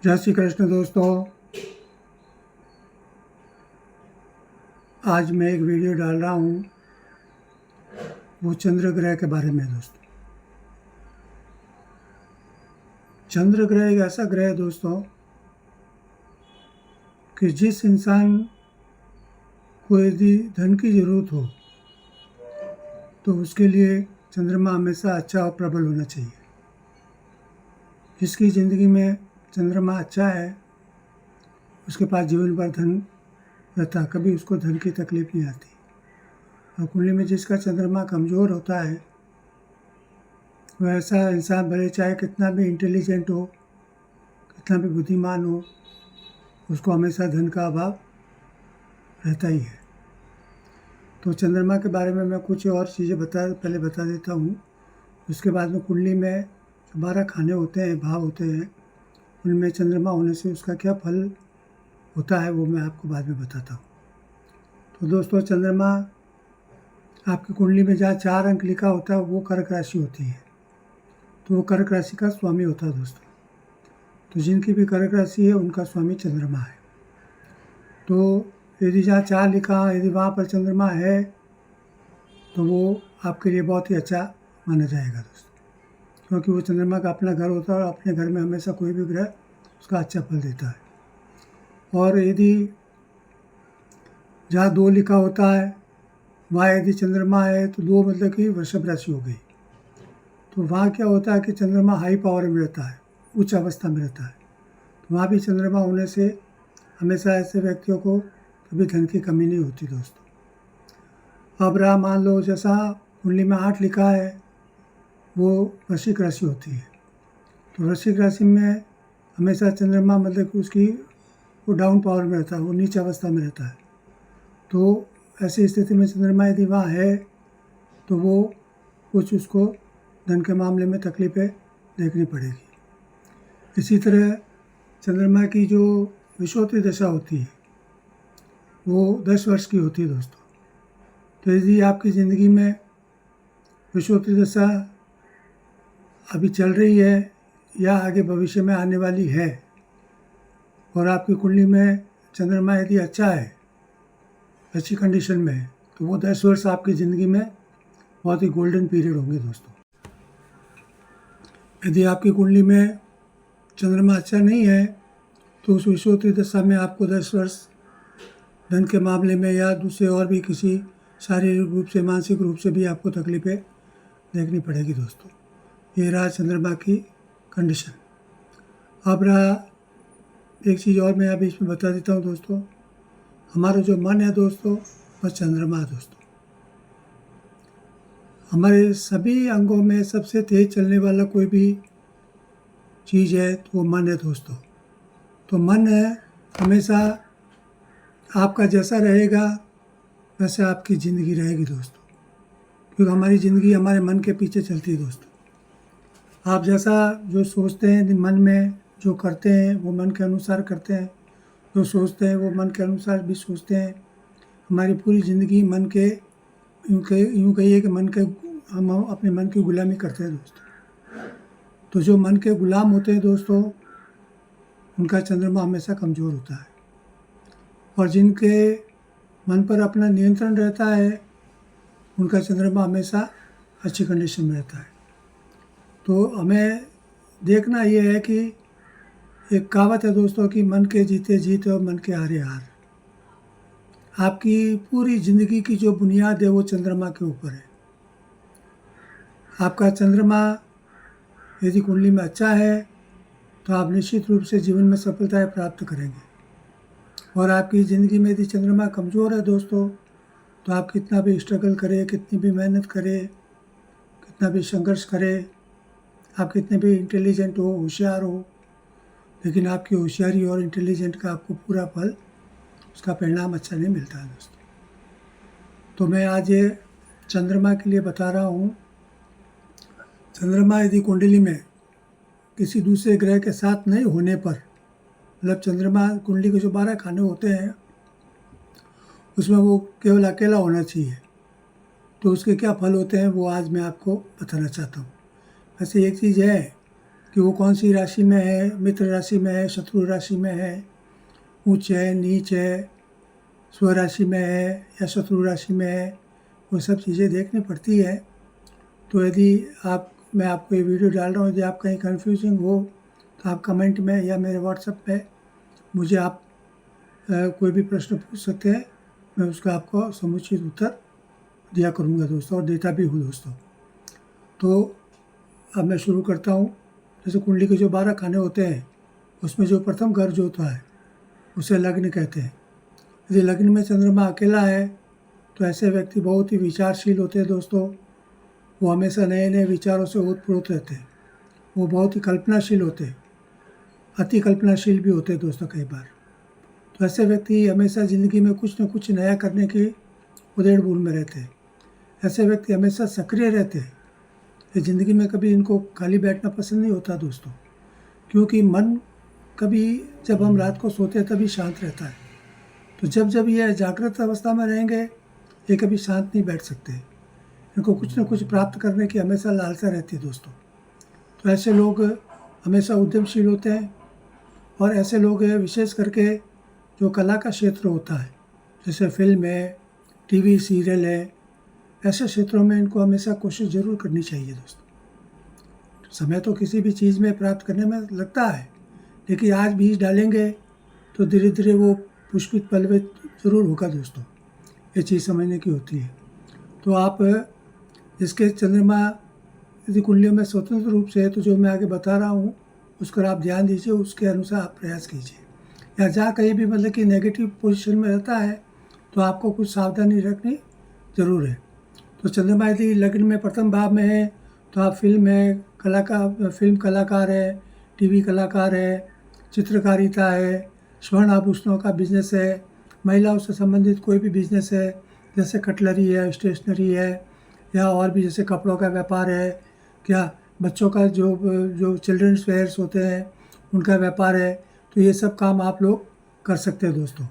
जय श्री कृष्ण दोस्तों। आज मैं एक वीडियो डाल रहा हूँ, वो चंद्र ग्रह के बारे में। दोस्तों, चंद्र ग्रह एक ऐसा ग्रह है दोस्तों कि जिस इंसान को यदि धन की ज़रूरत हो तो उसके लिए चंद्रमा हमेशा अच्छा और प्रबल होना चाहिए। जिसकी ज़िंदगी में चंद्रमा अच्छा है उसके पास जीवन भर धन रहता, कभी उसको धन की तकलीफ नहीं आती। और कुंडली में जिसका चंद्रमा कमज़ोर होता है वह ऐसा इंसान, भले चाहे कितना भी इंटेलिजेंट हो, कितना भी बुद्धिमान हो, उसको हमेशा धन का अभाव रहता ही है। तो चंद्रमा के बारे में मैं कुछ और चीज़ें पहले बता देता हूँ। उसके बाद में कुंडली में 12 खाने होते हैं, भाव होते हैं, उनमें चंद्रमा होने से उसका क्या फल होता है वो मैं आपको बाद में बताता हूँ। तो दोस्तों, चंद्रमा आपकी कुंडली में जहाँ 4 अंक लिखा होता है वो कर्क राशि होती है, तो वो कर्क राशि का स्वामी होता है दोस्तों। तो जिनकी भी कर्क राशि है उनका स्वामी चंद्रमा है। तो यदि जहाँ 4 लिखा, यदि वहाँ पर चंद्रमा है तो वो आपके लिए बहुत ही अच्छा माना जाएगा दोस्तों, क्योंकि वो चंद्रमा का अपना घर होता है और अपने घर में हमेशा कोई भी ग्रह उसका अच्छा फल देता है। और यदि जहाँ 2 लिखा होता है वहाँ यदि चंद्रमा है तो 2 मतलब कि वृषभ राशि हो गई। तो वहाँ क्या होता है कि चंद्रमा हाई पावर में रहता है, उच्च अवस्था में रहता है। तो वहाँ भी चंद्रमा होने से हमेशा ऐसे व्यक्तियों को कभी धन की कमी नहीं होती दोस्तों। अब रहा, मान लो जैसा कुंडली में 8 लिखा है वो वृश्चिक राशि होती है। तो वृश्चिक राशि में हमेशा चंद्रमा मतलब कि उसकी वो डाउन पावर में रहता है, वो नीच अवस्था में रहता है। तो ऐसी स्थिति में चंद्रमा यदि वहाँ है तो वो कुछ उसको धन के मामले में तकलीफ़ें देखनी पड़ेगी। इसी तरह चंद्रमा की जो विषुवती दशा होती है वो 10 वर्ष की होती है दोस्तों। तो यदि आपकी ज़िंदगी में विषुवती दशा अभी चल रही है या आगे भविष्य में आने वाली है और आपकी कुंडली में चंद्रमा यदि अच्छा है, अच्छी कंडीशन में है, तो वो 10 वर्ष आपकी ज़िंदगी में बहुत ही गोल्डन पीरियड होंगे दोस्तों। यदि आपकी कुंडली में चंद्रमा अच्छा नहीं है तो उस विषुवती दशा में आपको 10 वर्ष धन के मामले में या दूसरे और भी किसी शारीरिक रूप से, मानसिक रूप से भी आपको तकलीफ़ें देखनी पड़ेगी दोस्तों। ये रहा चंद्रमा की कंडीशन। अब रहा एक चीज़ और मैं अभी इसमें बता देता हूँ दोस्तों। हमारा जो मन है दोस्तों वह चंद्रमा है दोस्तों। हमारे सभी अंगों में सबसे तेज चलने वाला कोई भी चीज़ है तो वो मन है दोस्तों। तो मन है हमेशा आपका जैसा रहेगा वैसे आपकी ज़िंदगी रहेगी दोस्तों, क्योंकि हमारी ज़िंदगी हमारे मन के पीछे चलती है दोस्तों। आप जैसा जो सोचते हैं मन में, जो करते हैं वो मन के अनुसार करते हैं, जो सोचते हैं वो मन के अनुसार भी सोचते हैं। हमारी पूरी ज़िंदगी मन के, यूँ कहिए कि मन के, हम अपने मन की गुलामी करते हैं दोस्तों। तो जो मन के गुलाम होते हैं दोस्तों उनका चंद्रमा हमेशा कमज़ोर होता है, और जिनके मन पर अपना नियंत्रण रहता है उनका चंद्रमा हमेशा अच्छी कंडीशन में रहता है। तो हमें देखना ये है कि एक कहावत है दोस्तों कि मन के जीते जीत और मन के हारे हार। आपकी पूरी ज़िंदगी की जो बुनियाद है वो चंद्रमा के ऊपर है। आपका चंद्रमा यदि कुंडली में अच्छा है तो आप निश्चित रूप से जीवन में सफलताएं प्राप्त करेंगे। और आपकी ज़िंदगी में यदि चंद्रमा कमज़ोर है दोस्तों तो आप कितना भी स्ट्रगल करें, कितनी भी मेहनत करें, कितना भी संघर्ष करें, आप कितने भी इंटेलिजेंट हो, होशियार हो, लेकिन आपकी होशियारी और इंटेलिजेंट का आपको पूरा फल, उसका परिणाम अच्छा नहीं मिलता है दोस्तों। तो मैं आज ये चंद्रमा के लिए बता रहा हूँ। चंद्रमा यदि कुंडली में किसी दूसरे ग्रह के साथ नहीं होने पर, मतलब चंद्रमा कुंडली के जो 12 खाने होते हैं उसमें वो केवल अकेला होना चाहिए, तो उसके क्या फल होते हैं वो आज मैं आपको बताना चाहता हूँ। वैसे एक चीज़ है कि वो कौन सी राशि में है, मित्र राशि में है, शत्रु राशि में है, उच्च है, नीच है, स्वराशि में है या शत्रु राशि में है, वो सब चीज़ें देखनी पड़ती है। तो यदि मैं आपको ये वीडियो डाल रहा हूँ, यदि आप कहीं कन्फ्यूजिंग हो तो आप कमेंट में या मेरे व्हाट्सएप पे मुझे आप कोई भी प्रश्न पूछ सकते हैं, मैं उसका आपको समुचित उत्तर दिया करूँगा दोस्तों, और देता भी हूँ दोस्तों। तो अब मैं शुरू करता हूँ। जैसे कुंडली के जो 12 खाने होते हैं, उसमें जो प्रथम घर जो होता है उसे लग्न कहते हैं। यदि लग्न में चंद्रमा अकेला है तो ऐसे व्यक्ति बहुत ही विचारशील होते हैं दोस्तों। वो हमेशा नए नए विचारों से ओतप्रोत रहते हैं। वो बहुत ही कल्पनाशील होते हैं, अति कल्पनाशील भी होते हैं दोस्तों कई बार। तो ऐसे व्यक्ति हमेशा ज़िंदगी में कुछ न कुछ नया करने की उधेड़ बुन में रहते हैं। ऐसे व्यक्ति हमेशा सक्रिय रहते हैं। ये ज़िंदगी में कभी इनको खाली बैठना पसंद नहीं होता दोस्तों, क्योंकि मन कभी जब हम रात को सोते हैं तभी शांत रहता है। तो जब ये जागृत अवस्था में रहेंगे ये कभी शांत नहीं बैठ सकते। इनको कुछ न कुछ प्राप्त करने की हमेशा लालसा रहती है दोस्तों। तो ऐसे लोग हमेशा उद्यमशील होते हैं। और ऐसे लोग विशेष करके जो कला का क्षेत्र होता है, जैसे फिल्म है, टीवी सीरियल है, ऐसे क्षेत्रों में इनको हमेशा कोशिश ज़रूर करनी चाहिए दोस्तों। समय तो किसी भी चीज़ में प्राप्त करने में लगता है, लेकिन आज बीज डालेंगे तो धीरे धीरे वो पुष्पित पल्लवित ज़रूर होगा दोस्तों। ये चीज़ समझने की होती है। तो आप जिसके चंद्रमा यदि कुंडलियों में स्वतंत्र रूप से है, तो जो मैं आगे बता रहा हूँ उस पर आप ध्यान दीजिए, उसके अनुसार आप प्रयास कीजिए। या जहाँ कहीं भी मतलब कि नेगेटिव पोजीशन में रहता है तो आपको कुछ सावधानी रखनी ज़रूर है। तो चंद्रमा यदि लग्न में प्रथम भाव में है तो आप फिल्म कलाकार है, टीवी कलाकार है, चित्रकारिता है, स्वर्ण आभूषणों का बिजनेस है, महिलाओं से संबंधित कोई भी बिजनेस है, जैसे कटलरी है, स्टेशनरी है, या और भी जैसे कपड़ों का व्यापार है, क्या बच्चों का जो चिल्ड्रंस वेयर्स होते हैं उनका व्यापार है, तो ये सब काम आप लोग कर सकते हैं दोस्तों।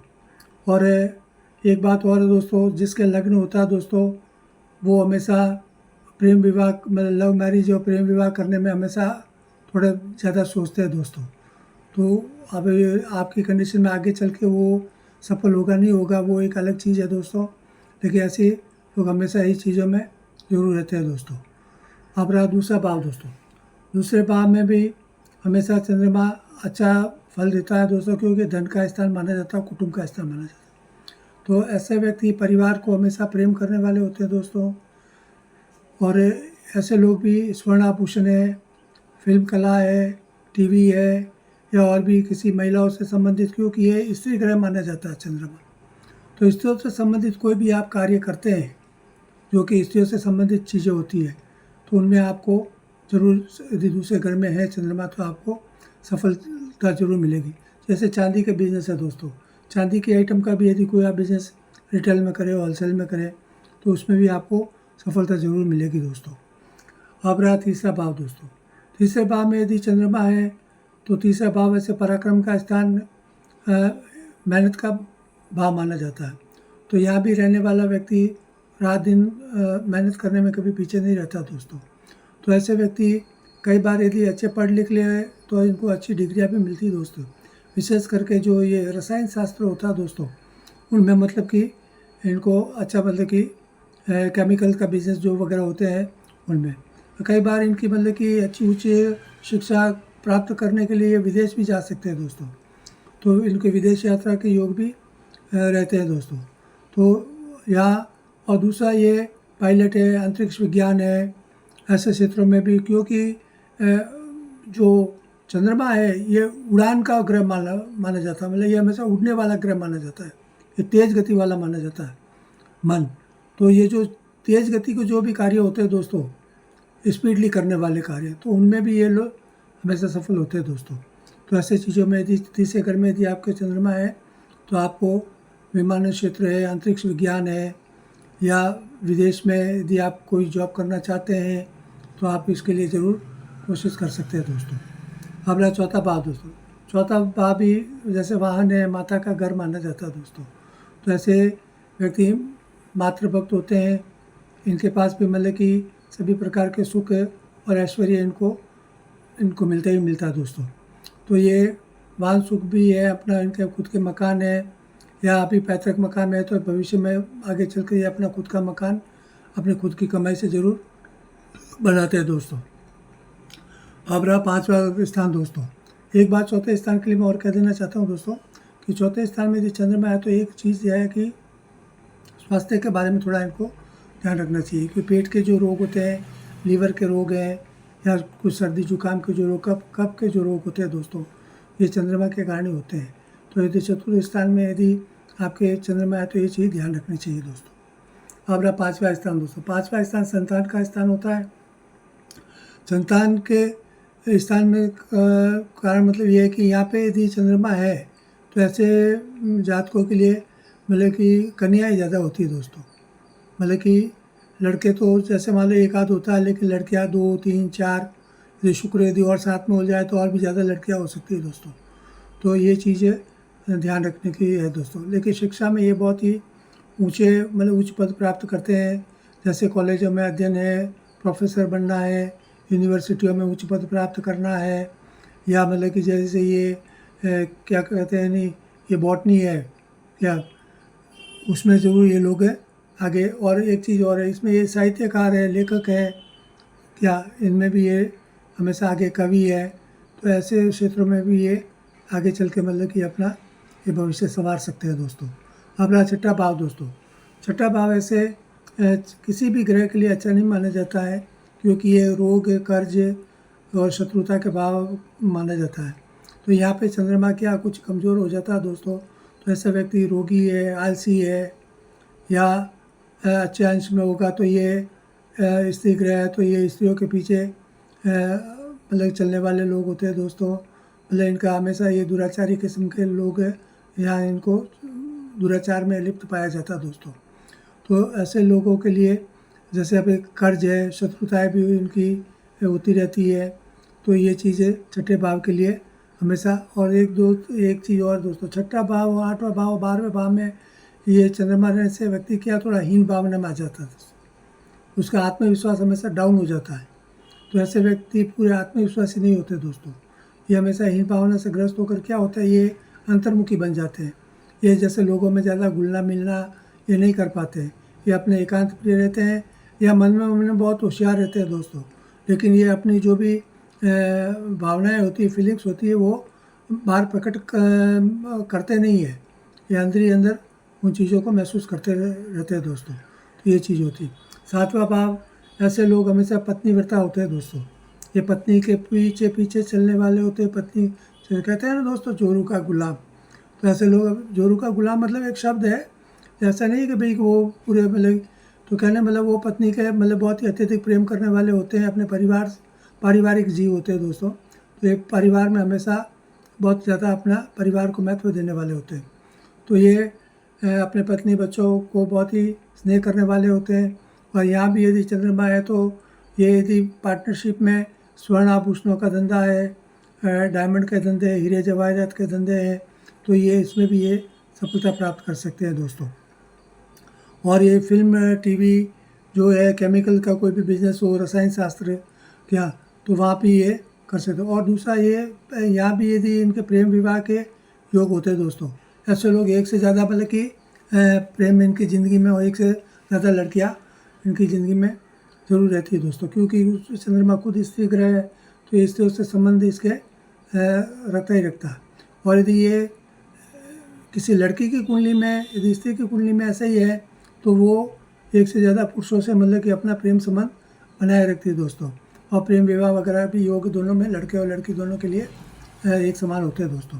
और एक बात और है दोस्तों, जिसके लग्न होता है दोस्तों वो हमेशा प्रेम विवाह मतलब लव मैरिज और प्रेम विवाह करने में हमेशा थोड़ा ज़्यादा सोचते हैं दोस्तों। तो अब आपकी कंडीशन में आगे चल के वो सफल होगा नहीं होगा वो एक अलग चीज़ है दोस्तों, लेकिन ऐसे लोग हमेशा यही चीज़ों में जरूर रहते हैं दोस्तों। अब रहा दूसरा भाव दोस्तों। दूसरे भाव में भी हमेशा चंद्रमा अच्छा फल देता है दोस्तों, क्योंकि धन का स्थान माना जाता है, कुटुंब का स्थान माना जाता है। तो ऐसे व्यक्ति परिवार को हमेशा प्रेम करने वाले होते हैं दोस्तों। और ऐसे लोग भी स्वर्ण आभूषण है, फिल्म कला है, टीवी है, या और भी किसी महिलाओं से संबंधित, क्योंकि ये स्त्री ग्रह माना जाता है चंद्रमा। तो स्त्रियों से संबंधित कोई भी आप कार्य करते हैं जो कि स्त्रियों से संबंधित चीज़ें होती है, तो उनमें आपको ज़रूर, यदि दूसरे घर में है चंद्रमा तो आपको सफलता जरूर मिलेगी। जैसे चांदी के बिजनेस है दोस्तों, चांदी के आइटम का भी यदि कोई आप बिज़नेस रिटेल में करें, होलसेल में करें, तो उसमें भी आपको सफलता ज़रूर मिलेगी दोस्तों। अब रहा तीसरा भाव दोस्तों। तीसरे भाव में यदि चंद्रमा है तो तीसरा भाव ऐसे पराक्रम का स्थान, मेहनत का भाव माना जाता है। तो यहाँ भी रहने वाला व्यक्ति रात दिन मेहनत करने में कभी पीछे नहीं रहता दोस्तों। तो ऐसे व्यक्ति कई बार यदि अच्छे पढ़ लिख ले तो इनको अच्छी डिग्रियाँ भी मिलती दोस्तों। विशेष करके जो ये रसायन शास्त्र होता है दोस्तों, उनमें मतलब कि इनको अच्छा मतलब कि केमिकल का बिजनेस जो वगैरह होते हैं उनमें कई बार इनकी मतलब कि अच्छी उच्च शिक्षा प्राप्त करने के लिए विदेश भी जा सकते हैं दोस्तों। तो इनके विदेश यात्रा के योग भी रहते हैं दोस्तों। तो यहाँ और दूसरा ये पायलट है, अंतरिक्ष विज्ञान है, ऐसे क्षेत्रों में भी, क्योंकि जो चंद्रमा है ये उड़ान का ग्रह माना जाता है, मतलब ये हमेशा उड़ने वाला ग्रह माना जाता है, ये तेज़ गति वाला माना जाता है मन। तो ये जो तेज़ गति के जो भी कार्य होते हैं दोस्तों, स्पीडली करने वाले कार्य, तो उनमें भी ये लोग हमेशा सफल होते हैं दोस्तों। तो ऐसे चीज़ों में यदि तीसरे घर में यदि आपके चंद्रमा है तो आपको विमानन क्षेत्र है, अंतरिक्ष विज्ञान है, या विदेश में यदि आप कोई जॉब करना चाहते हैं तो आप इसके लिए ज़रूर कोशिश कर सकते हैं दोस्तों। अब रहा चौथा भाव दोस्तों। चौथा भाव भी जैसे वाहन है, माता का घर माना जाता है दोस्तों। तो ऐसे व्यक्ति मातृभक्त होते हैं, इनके पास भी मतलब कि सभी प्रकार के सुख और ऐश्वर्य इनको इनको मिलता ही मिलता है दोस्तों। तो ये वाहन सुख भी है, अपना इनके खुद के मकान है या अभी पैतृक मकान में है, तो भविष्य में आगे चल कर ये अपना खुद का मकान अपनी खुद की कमाई से ज़रूर बनाते हैं दोस्तों। अब रहा 5वां स्थान दोस्तों। एक बात चौथे स्थान के लिए मैं और कह देना चाहता हूँ दोस्तों कि चौथे स्थान में यदि चंद्रमा है तो एक चीज़ यह है कि स्वास्थ्य के बारे में थोड़ा इनको ध्यान रखना चाहिए कि पेट के जो रोग होते हैं, लीवर के रोग हैं या कुछ सर्दी जुकाम के जो रोग, कफ के जो रोग होते हैं दोस्तों, ये चंद्रमा के कारण ही होते हैं। तो यदि चतुर्थ स्थान में यदि आपके चंद्रमा है तो ये चीज़ ध्यान रखनी चाहिए दोस्तों। अब रहा 5वां स्थान दोस्तों। 5वां स्थान संतान का स्थान होता है। संतान के स्थान में कारण मतलब ये है कि यहाँ पे यदि चंद्रमा है तो ऐसे जातकों के लिए मतलब कि कन्याएँ ज़्यादा होती है दोस्तों। मतलब कि लड़के तो जैसे मान लो एक आध होता है, लेकिन लड़कियाँ 2, 3, 4, यदि शुक्र यदि और साथ में हो जाए तो और भी ज़्यादा लड़कियाँ हो सकती है दोस्तों। तो ये चीज़ें ध्यान रखने की है दोस्तों। लेकिन शिक्षा में ये बहुत ही ऊँचे मतलब उच्च पद प्राप्त करते हैं, जैसे कॉलेजों में अध्ययन है, प्रोफेसर बनना है, यूनिवर्सिटियों में उच्च पद प्राप्त करना है, या मतलब कि जैसे ये क्या कहते हैं नहीं, ये बॉटनी है क्या, उसमें ज़रूर ये लोग हैं आगे। और एक चीज़ और है, इसमें ये साहित्यकार है, लेखक है क्या, इनमें भी ये हमेशा आगे कवि है। तो ऐसे क्षेत्रों में भी ये आगे चल के मतलब कि अपना ये भविष्य संवार सकते हैं दोस्तों। अब रहा छठा भाव दोस्तों। छठा भाव ऐसे किसी भी ग्रह के लिए अच्छा नहीं माना जाता है, क्योंकि ये रोग, कर्ज और शत्रुता के भाव माना जाता है। तो यहाँ पे चंद्रमा क्या कुछ कमज़ोर हो जाता है दोस्तों, तो ऐसा व्यक्ति रोगी है, आलसी है, या अच्छे अंश में होगा तो ये स्त्री ग्रह है तो ये स्त्रियों के पीछे मतलब चलने वाले लोग होते हैं दोस्तों। मतलब इनका हमेशा ये दुराचारी किस्म के लोग हैं, यहाँ इनको दुराचार में लिप्त पाया जाता है दोस्तों। तो ऐसे लोगों के लिए जैसे अभी कर्ज है, शत्रुताएँ भी इनकी होती रहती है। तो ये चीज़ें छठे भाव के लिए हमेशा। और एक चीज़ और दोस्तों, छठा भाव, 8वां भाव, 12वें भाव में ये चंद्रमा रहने से व्यक्ति क्या थोड़ा हीन भावना में आ जाता है, उसका आत्मविश्वास हमेशा डाउन हो जाता है। तो ऐसे व्यक्ति पूरे आत्मविश्वासी नहीं होते दोस्तों। ये हमेशा हीन भावना से ग्रस्त होकर क्या होता है, ये अंतर्मुखी बन जाते हैं। ये जैसे लोगों में ज़्यादा घुलना मिलना ये नहीं कर पाते, ये अपने एकांत प्रिय रहते हैं, या मन में बहुत होशियार रहते हैं दोस्तों। लेकिन ये अपनी जो भी भावनाएं होती है, फीलिंग्स होती है, वो बाहर प्रकट करते नहीं है, ये अंदर ही अंदर उन चीज़ों को महसूस करते रहते हैं दोस्तों। तो ये चीज़ होती है। 7वां भाव, ऐसे लोग हमेशा पत्नीव्रता होते हैं दोस्तों। ये पत्नी के पीछे पीछे चलने वाले होते हैं। पत्नी कहते हैं ना दोस्तों, जोरू का गुलाम। तो ऐसे लोग, जोरू का गुलाम मतलब एक शब्द है, ऐसा नहीं कि भाई वो पूरे मतलब, तो कहने मतलब वो पत्नी के मतलब बहुत ही अत्यधिक प्रेम करने वाले होते हैं, अपने पारिवारिक जीव होते हैं दोस्तों। तो एक परिवार में हमेशा बहुत ज़्यादा अपना परिवार को महत्व देने वाले होते हैं। तो ये अपने पत्नी बच्चों को बहुत ही स्नेह करने वाले होते हैं। और यहाँ भी यदि चंद्रमा है तो ये यदि पार्टनरशिप में स्वर्ण आभूषणों का धंधा है, डायमंड के धंधे, हीरे जवाहरात के धंधे हैं, तो ये इसमें भी ये सफलता प्राप्त कर सकते हैं दोस्तों। और ये फिल्म, टीवी जो है, केमिकल का कोई भी बिजनेस हो, रसायन शास्त्र क्या, तो वहाँ भी ये कर सकते हो। और दूसरा ये, यहाँ भी यदि इनके प्रेम विवाह के योग होते हैं दोस्तों। ऐसे लोग एक से ज़्यादा मतलब कि प्रेम इनकी ज़िंदगी में, और एक से ज़्यादा लड़कियाँ इनकी ज़िंदगी में ज़रूर रहती है दोस्तों। क्योंकि चंद्रमा खुद स्त्री ग्रह है, तो स्त्रियों से संबंध इसके रखता ही रखता है। और यदि ये किसी लड़की की कुंडली में, यदि स्त्री की कुंडली में ऐसा ही है, तो वो एक से ज़्यादा पुरुषों से मतलब कि अपना प्रेम संबंध बनाए रखती है दोस्तों। और प्रेम विवाह वगैरह भी योग दोनों में, लड़के और लड़की दोनों के लिए एक समान होते हैं दोस्तों।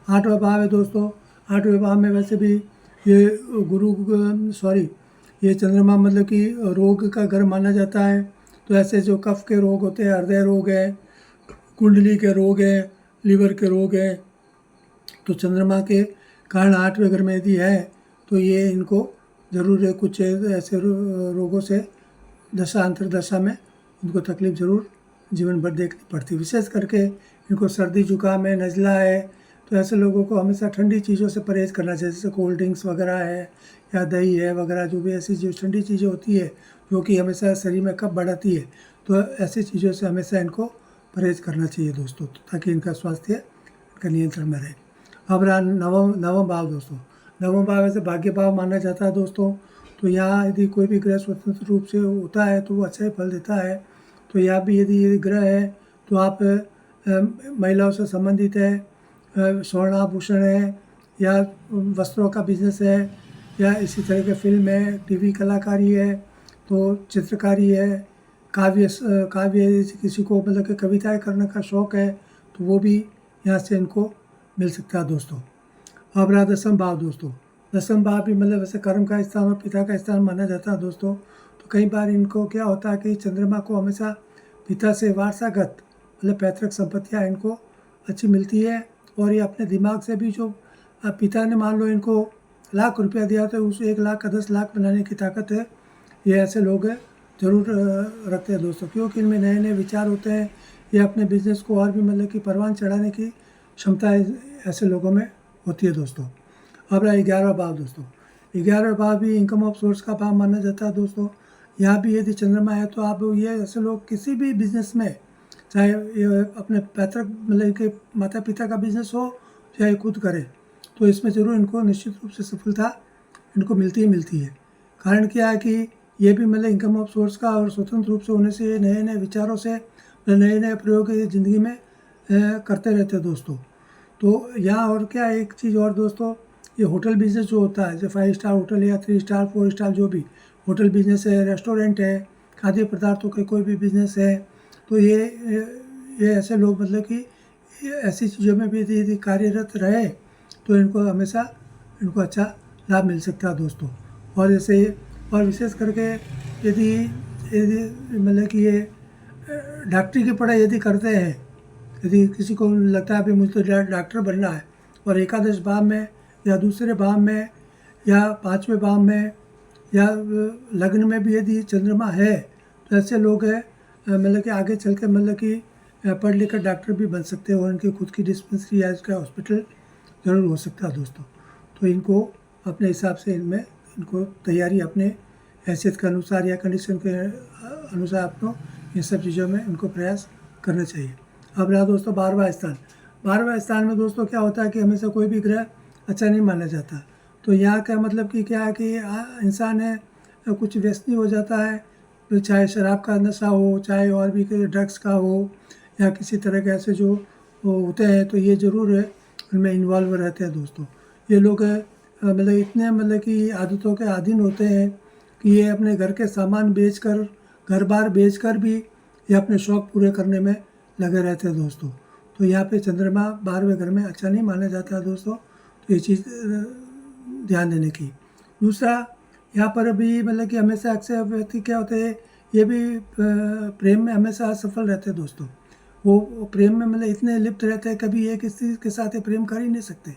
8वां भाव है दोस्तों। 8वें भाव में वैसे भी ये ये चंद्रमा मतलब कि रोग का घर माना जाता है। तो ऐसे जो कफ के रोग होते हैं, हृदय रोग है, कुंडली के रोग है, लीवर के रोग है, तो चंद्रमा के कारण 8वें घर में यदि है तो ये इनको ज़रूर कुछ ऐसे रोगों से दशा अंतरदशा में इनको तकलीफ़ ज़रूर जीवन भर देखनी पड़ती है। विशेष करके इनको सर्दी जुकाम है, नज़ला है, तो ऐसे लोगों को हमेशा ठंडी चीज़ों से परहेज़ करना चाहिए, जैसे कोल्ड ड्रिंक्स वगैरह है या दही है वगैरह, जो भी ऐसी जो ठंडी चीज़ें होती है जो कि हमेशा शरीर में कफ बढ़ाती है, तो ऐसी चीज़ों से हमेशा इनको परहेज करना चाहिए दोस्तों, ताकि इनका स्वास्थ्य इनका नियंत्रण में रहे। अब रहा नवम भाव दोस्तों। नवम भाव ऐसे भाग्य भाव माना जाता है दोस्तों। तो यहाँ यदि कोई भी ग्रह स्वतंत्र रूप से होता है तो वो अच्छा ही फल देता है। तो यहाँ भी यदि ग्रह है तो आप महिलाओं से संबंधित है, स्वर्ण आभूषण है, या वस्त्रों का बिजनेस है, या इसी तरह के फिल्म है, टीवी कलाकारी है, तो चित्रकारी है, काव्य किसी को मतलब कि कविताएं करने का शौक़ है तो वो भी यहाँ से इनको मिल सकता है दोस्तों। अब रहा दसम भाव दोस्तों। दसम भाव भी मतलब वैसे कर्म का स्थान और पिता का स्थान माना जाता है दोस्तों। तो कई बार इनको क्या होता है कि चंद्रमा को हमेशा पिता से वारसागत मतलब पैतृक संपत्तियाँ इनको अच्छी मिलती है, और ये अपने दिमाग से भी जो पिता ने मान लो इनको लाख रुपया दिया तो उस 1 लाख का 10 लाख बनाने की ताकत है, ये ऐसे लोग ज़रूर रखते हैं दोस्तों, क्योंकि इनमें नए नए विचार होते हैं। ये अपने बिजनेस को और भी मतलब कि परवान चढ़ाने की क्षमता ऐसे लोगों में होती है दोस्तों। अब रहा 11वां भाव दोस्तों। 11वां भाव भी इनकम ऑफ सोर्स का भाव माना जाता है दोस्तों। यहाँ भी यदि चंद्रमा है तो आप ये ऐसे लोग किसी भी बिजनेस में, चाहे ये अपने पैतृक मतलब के माता पिता का बिजनेस हो चाहे खुद करें, तो इसमें ज़रूर इनको निश्चित रूप से सफलता इनको मिलती ही मिलती है। कारण क्या है कि ये भी मतलब इनकम ऑफ सोर्स का और स्वतंत्र रूप से होने से नए नए विचारों से नए नए प्रयोग ज़िंदगी में करते रहते हैं दोस्तों। तो यहाँ और क्या एक चीज़ और दोस्तों, ये होटल बिजनेस जो होता है, जैसे 5 स्टार होटल या 3 स्टार 4 स्टार जो भी होटल बिजनेस है, रेस्टोरेंट है, खाद्य पदार्थों के कोई भी बिजनेस है, तो ये ऐसे लोग मतलब कि ऐसी चीज़ों में भी यदि कार्यरत रहे तो इनको हमेशा इनको अच्छा लाभ मिल सकता है दोस्तों। और जैसे और विशेष करके यदि यदि मतलब कि ये डॉक्टरी की पढ़ाई यदि करते हैं, यदि किसी को लगता है कि मुझे तो डॉक्टर बनना है, और एकादश भाव में या दूसरे भाव में या 5वें भाव में या लग्न में भी यदि चंद्रमा है तो ऐसे लोग हैं मतलब कि आगे चल के मतलब कि पढ़ लिख कर डॉक्टर भी बन सकते हैं, और उनकी खुद की डिस्पेंसरी या इसका हॉस्पिटल ज़रूर हो सकता है दोस्तों। तो इनको अपने हिसाब से इनमें इनको तैयारी अपने हैसियत के अनुसार या कंडीशन के अनुसार आपको इन सब चीज़ों में इनको प्रयास करना चाहिए। अब रहा दोस्तों 12वां स्थान। 12वां स्थान में दोस्तों क्या होता है कि हमेशा कोई भी ग्रह अच्छा नहीं माना जाता। तो यहाँ का मतलब कि क्या है कि इंसान है कुछ व्यसनी हो जाता है, तो चाहे शराब का नशा हो, चाहे और भी ड्रग्स का हो, या किसी तरह के ऐसे जो होते हैं, तो ये ज़रूर है उनमें इन्वॉल्व रहते हैं दोस्तों। ये लोग मतलब इतने मतलब कि आदतों के अधीन होते हैं कि ये अपने घर के सामान बेचकर, घर बार बेचकर भी ये अपने शौक़ पूरे करने में लगे रहते हैं दोस्तों। तो यहाँ पे चंद्रमा 12वें घर में अच्छा नहीं माना जाता है दोस्तों, तो ये चीज़ ध्यान देने की। दूसरा, यहाँ पर भी मतलब कि हमेशा अक्सर व्यक्ति क्या होते हैं, ये भी प्रेम में हमेशा असफल रहते हैं दोस्तों। वो प्रेम में मतलब इतने लिप्त रहते हैं, कभी एक स्त्री के साथ ये प्रेम कर ही नहीं सकते,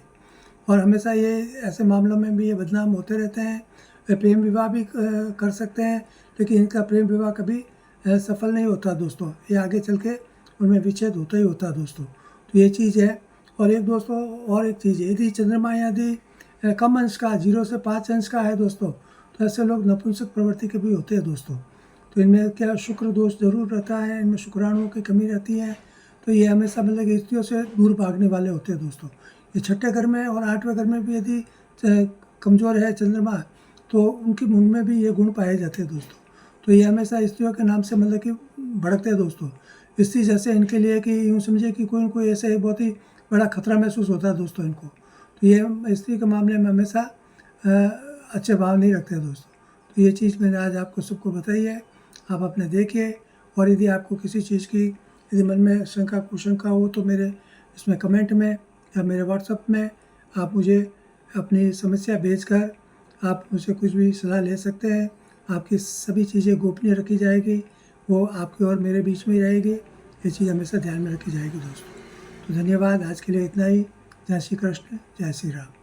और हमेशा ये ऐसे मामलों में भी ये बदनाम होते रहते हैं। प्रेम विवाह भी कर सकते हैं, लेकिन इनका प्रेम विवाह कभी सफल नहीं होता दोस्तों। ये आगे चल के उनमें विच्छेद होता ही होता है दोस्तों। तो ये चीज़ है। और एक दोस्तों और एक चीज़ है, यदि चंद्रमा यदि कम अंश का 0 से 5 अंश का है दोस्तों, तो ऐसे लोग नपुंसक प्रवृत्ति के भी होते हैं दोस्तों। तो इनमें क्या शुक्र दोष जरूर रहता है, इनमें शुक्राणुओं की कमी रहती है, तो ये हमेशा मतलब कि स्त्रियों से दूर भागने वाले होते हैं दोस्तों। ये 6ठे घर में और 8वें घर में भी यदि कमज़ोर है चंद्रमा, तो उनके उनमें भी ये गुण पाए जाते हैं दोस्तों। तो ये हमेशा स्त्रियों के नाम से मतलब कि भड़कते हैं दोस्तों। स्त्री जैसे इनके लिए कि यूँ समझे कि कोई न कोई ऐसे बहुत ही बड़ा खतरा महसूस होता है दोस्तों इनको। तो ये स्त्री के मामले में हमेशा अच्छे भाव नहीं रखते दोस्तों। तो ये चीज़ मैंने आज आपको सबको बताई है, आप अपने देखिए। और यदि आपको किसी चीज़ की यदि मन में शंका कुशंका हो तो मेरे इसमें कमेंट में या मेरे व्हाट्सएप में आप मुझे अपनी समस्या भेजकर आप मुझसे कुछ भी सलाह ले सकते हैं। आपकी सभी चीज़ें गोपनीय रखी जाएगी, वो आपके और मेरे बीच में ही रहेगी। ये चीज़ हमेशा ध्यान में रखी जाएगी दोस्तों। तो धन्यवाद, आज के लिए इतना ही। जय श्री कृष्ण, जय श्री राम।